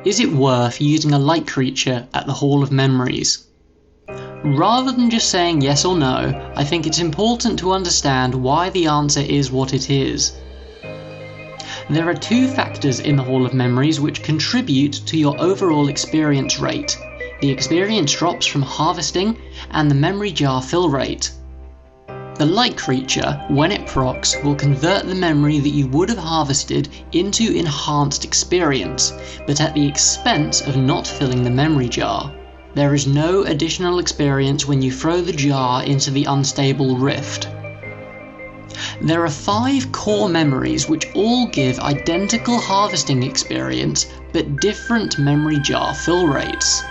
Is it worth using a light creature at the Hall of Memories? Rather than just saying yes or no, I think it's important to understand why the answer is what it is. There are two factors in the Hall of Memories which contribute to your overall experience rate: the experience drops from harvesting and the memory jar fill rate. The light creature, when it procs, will convert the memory that you would have harvested into enhanced experience, but at the expense of not filling the memory jar. There is no additional experience when you throw the jar into the unstable rift. There are 5 core memories which all give identical harvesting experience, but different memory jar fill rates.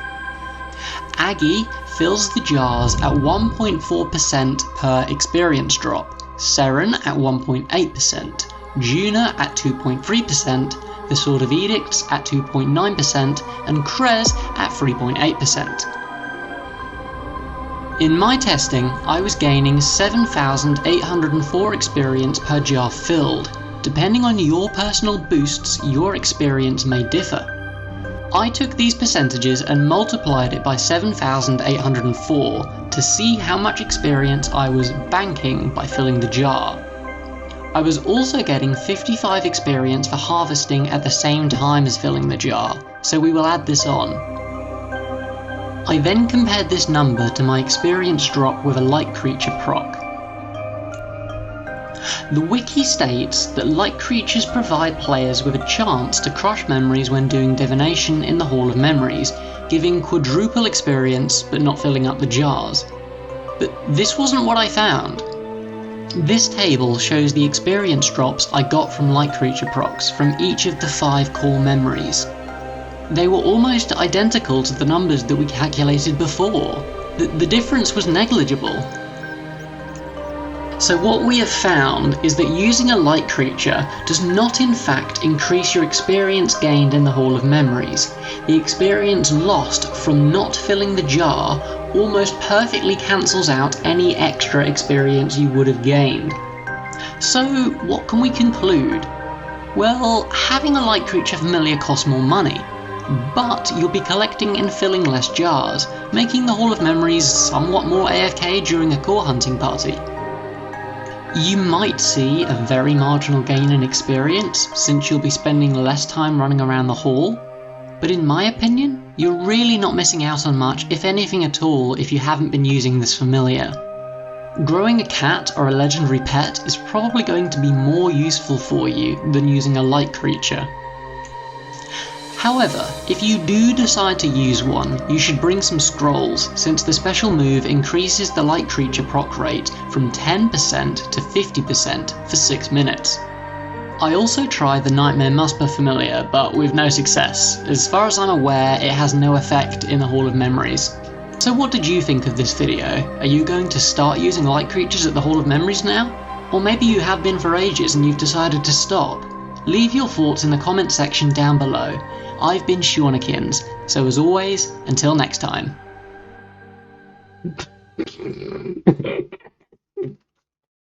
Aggie fills the jars at 1.4% per experience drop, Seren at 1.8%, Juna at 2.3%, the Sword of Edicts at 2.9%, and Krez at 3.8%. In my testing, I was gaining 7,804 experience per jar filled. Depending on your personal boosts, your experience may differ. I took these percentages and multiplied it by 7,804 to see how much experience I was banking by filling the jar. I was also getting 55 experience for harvesting at the same time as filling the jar, so we will add this on. I then compared this number to my experience drop with a light creature proc. The wiki states that light creatures provide players with a chance to crush memories when doing divination in the Hall of Memories, giving quadruple experience but not filling up the jars. But this wasn't what I found. This table shows the experience drops I got from light creature procs from each of the 5 core memories. They were almost identical to the numbers that we calculated before. The difference was negligible. So what we have found is that using a light creature does not in fact increase your experience gained in the Hall of Memories. The experience lost from not filling the jar almost perfectly cancels out any extra experience you would have gained. So what can we conclude? Well, having a light creature familiar costs more money, but you'll be collecting and filling less jars, making the Hall of Memories somewhat more AFK during a core hunting party. You might see a very marginal gain in experience, since you'll be spending less time running around the hall, but in my opinion, you're really not missing out on much, if anything at all, if you haven't been using this familiar. Growing a cat or a legendary pet is probably going to be more useful for you than using a light creature. However, if you do decide to use one, you should bring some scrolls, since the special move increases the light creature proc rate from 10% to 50% for 6 minutes. I also tried the Nightmare Musper familiar, but with no success. As far as I'm aware, it has no effect in the Hall of Memories. So what did you think of this video? Are you going to start using light creatures at the Hall of Memories now? Or maybe you have been for ages and you've decided to stop? Leave your thoughts in the comment section down below. I've been Seanikinz, so as always, until next time.